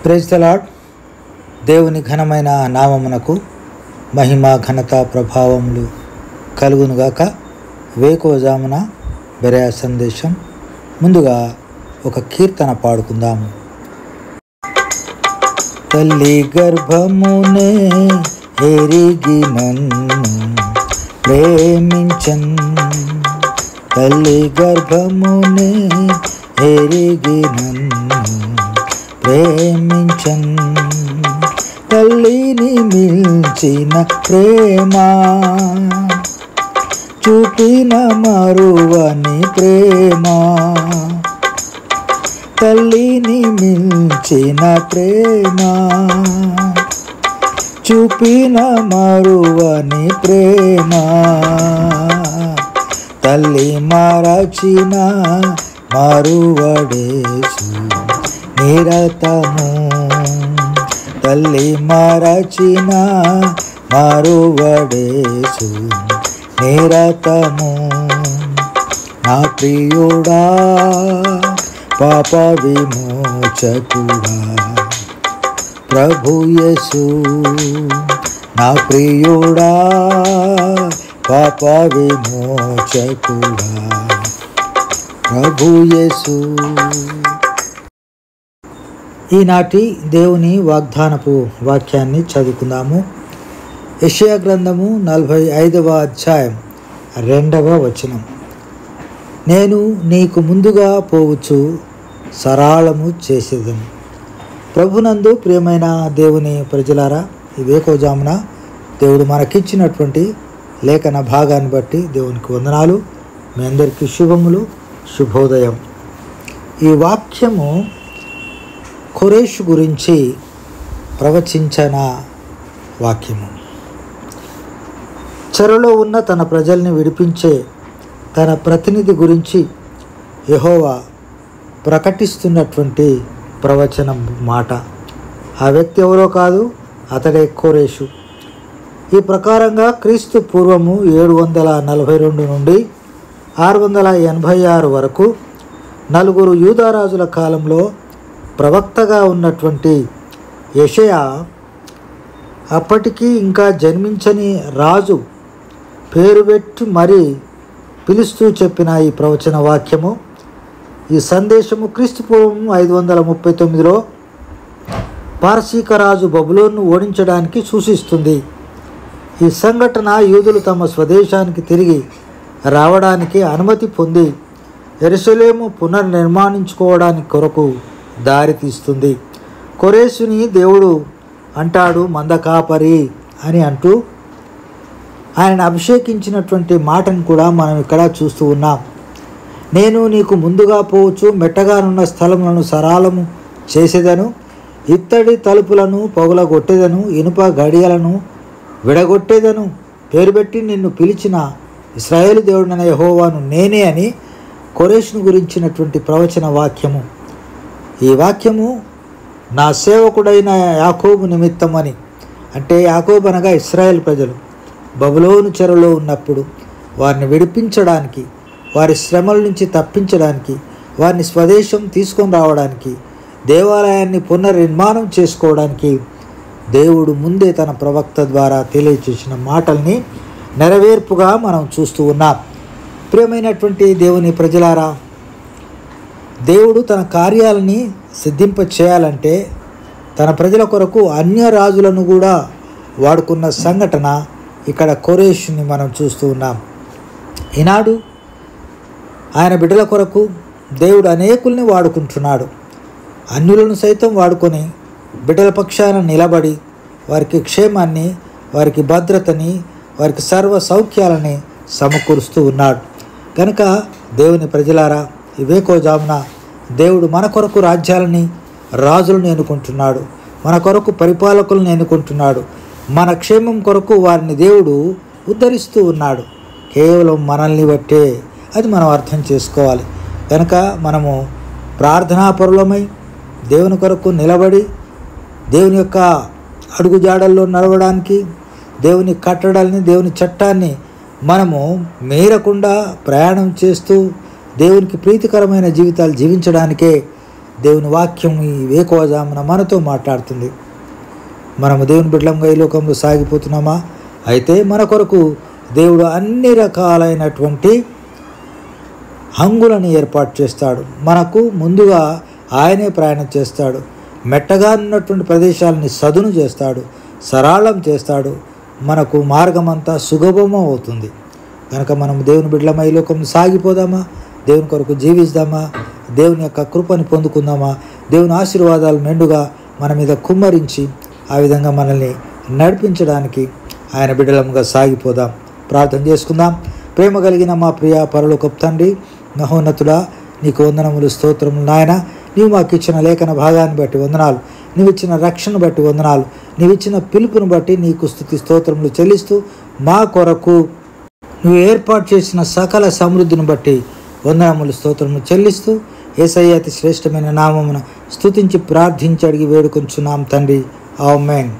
Praise the lord. దేవుని ఘనమైన నామమునకు మహిమ ఘనత ప్రభావములు కలుగునుగాక. వేకువజామున బెరయ సందేశం. ముందుగా ఒక కీర్తన పాడుకుందాము. తల్లి గర్భమునే ఎరిగి నన్ను ప్రేమించన్, తల్లి గర్భమునే ఎరిగి నన్ను ప్రేమించన్, తల్లిని మించిన ప్రేమ చూపిన మరువని ప్రేమ, తల్లిని మించిన ప్రేమ చూపిన మరువని ప్రేమ, తల్లి మరచిన మరువడేసు నిరతము, తల్లి మరచిన మరువడేసు నిరతము. నా ప్రియుడా పాప విమోచకుడా ప్రభు యేసు, నా ప్రియుడా పాప విమోచకుడా ప్రభు యేసు. ఈనాటి దేవుని వాగ్దానపు వాక్యాన్ని చదువుకుందాము. యెషయా గ్రంథము 45వ అధ్యాయం 2వ వచనం. నేను నీకు ముందుగా పోవచ్చు సరళము చేసేదను. ప్రభునందు ప్రియమైన దేవుని ప్రజలారా, ఈ వేకువజామున దేవుడు మనకిచ్చినటువంటి లేఖన భాగాన్ని బట్టి దేవునికి వందనాలు. మీ అందరికీ శుభములు, శుభోదయం. ఈ వాక్యము కోరేషు గురించి ప్రవచించిన వాక్యము. చెరలో ఉన్న తన ప్రజల్ని విడిపించే తన ప్రతినిధి గురించి యెహోవా ప్రకటిస్తున్నటువంటి ప్రవచనం మాట. ఆ వ్యక్తి ఎవరో కాదు, అతడే కోరేషు. ఈ ప్రకారంగా క్రీస్తు పూర్వము 742 నుండి 686 వరకు 4 యూదారాజుల కాలంలో ప్రవక్తగా ఉన్నటువంటి యెషయా అప్పటికీ ఇంకా జన్మించని రాజు పేరు పెట్టి మరీ పిలుస్తూ చెప్పిన ఈ ప్రవచన వాక్యము, ఈ సందేశము క్రీస్తు పూర్వం 539లో పారసీక రాజు బబులోన్ను ఓడించడానికి సూచిస్తుంది. ఈ సంఘటన యూదులు తమ స్వదేశానికి తిరిగి రావడానికి అనుమతి పొంది యెరూషలేము పునర్నిర్మాణించుకోవడానికి కొరకు దారితీస్తుంది. కోరేషుని దేవుడు అంటాడు మందకాపరి అని అంటూ ఆయన అభిషేకించినటువంటి మాటను కూడా మనం ఇక్కడ చూస్తూ ఉన్నాం. నేను నీకు ముందుగా పోవచ్చు, మెట్టగానున్న స్థలములను సరళము చేసేదను, ఇత్తడి తలుపులను పగులగొట్టేదను, ఇనుప గడియలను విడగొట్టేదను, పేరు పెట్టి నిన్ను పిలిచిన ఇశ్రాయేలు దేవుడైన యెహోవాను నేనే అని కోరేషును గురించినటువంటి ప్రవచన వాక్యము. ఈ వాక్యము నా సేవకుడైన యాకోబు నిమిత్తం అని, అంటే యాకోబు అనగా ఇశ్రాయేల్ ప్రజలు బబులోను చెరలో ఉన్నప్పుడు వారిని విడిపించడానికి, వారి శ్రమల నుంచి తప్పించడానికి, వారిని స్వదేశం తీసుకొని రావడానికి, దేవాలయాన్ని పునర్నిర్మాణం చేసుకోవడానికి దేవుడు ముందే తన ప్రవక్త ద్వారా తెలియచేసిన మాటల్ని నెరవేర్పుగా మనం చూస్తూ ఉన్నాం. ప్రియమైనటువంటి దేవుని ప్రజలారా, దేవుడు తన కార్యాలని సిద్ధింప చేయాలంటే తన ప్రజల కొరకు అన్య రాజులను కూడా వాడుకున్న సంఘటన ఇక్కడ కోరేషుని మనం చూస్తూ ఉన్నాం. ఈనాడు ఆయన బిడ్డల కొరకు దేవుడు అనేకుల్ని వాడుకుంటున్నాడు. అన్యులను సైతం వాడుకొని బిడ్డల పక్షాన నిలబడి వారికి క్షేమాన్ని, వారికి భద్రతని, వారికి సర్వ సౌఖ్యాలని సమకూరుస్తూ ఉన్నాడు. కనుక దేవుని ప్రజలారా, ఈ వేకువజామున దేవుడు మన కొరకు రాజ్యాలని, రాజులను ఎన్నుకుంటున్నాడు, మన కొరకు పరిపాలకులను ఎన్నుకుంటున్నాడు, మన క్షేమం కొరకు వారిని దేవుడు ఉద్ధరిస్తూ ఉన్నాడు. కేవలం మనల్ని బట్టే అది మనం అర్థం చేసుకోవాలి. కనుక మనము ప్రార్థనాపరులమై దేవుని కొరకు నిలబడి దేవుని యొక్క అడుగుజాడల్లో నడవడానికి, దేవుని కట్టడాల్ని, దేవుని చట్టాన్ని మనము మీరకుండా ప్రయాణం చేస్తూ దేవునికి ప్రీతికరమైన జీవితాలు జీవించడానికే దేవుని వాక్యం ఈ వేకువజామున మనతో మాట్లాడుతుంది. మనము దేవుని బిడ్డలంగా ఈ లోకంలో సాగిపోతున్నామా? అయితే మన కొరకు దేవుడు అన్ని రకాలైనటువంటి హంగులను ఏర్పాటు చేస్తాడు. మనకు ముందుగా ఆయనే ప్రయాణం చేస్తాడు. మెట్టగా ఉన్నటువంటి ప్రదేశాలని సదును చేస్తాడు, సరళం చేస్తాడు. మనకు మార్గమంతా సుగమం అవుతుంది. కనుక మనం దేవుని బిడ్డలమై ఈ లోకంలో సాగిపోదామా? దేవుని కొరకు జీవిస్తామా? దేవుని యొక్క కృపని పొందుకుందామా? దేవుని ఆశీర్వాదాలు మెండుగా మన మీద కుమ్మరించి ఆ విధంగా మనల్ని నడిపించడానికి ఆయన బిడ్డలముగా సాగిపోదాం. ప్రార్థన చేసుకుందాం. ప్రేమ కలిగిన మా ప్రియ పరలోకపు తండ్రి, మహోన్నతుడా, నీకు వందనములు, స్తోత్రములు నాయన. నీవు మాకు ఇచ్చిన లేఖన భాగాన్ని బట్టి వందనాలు, నీవు ఇచ్చిన రక్షణ బట్టి వందనాలు, నీవు ఇచ్చిన పిలుపును బట్టి నీకు స్తుతి స్తోత్రములు చెల్లిస్తూ, మా కొరకు నువ్వు ఏర్పాటు చేసిన సకల సమృద్ధిని బట్టి వందనములు, స్తోత్రములు చెల్లిస్తూ, యేసయ్య అతి శ్రేష్టమైన నామమున స్తుతించి ప్రార్థించి అడిగి వేడుకొంచున్నాం తండ్రి. ఆమేన్.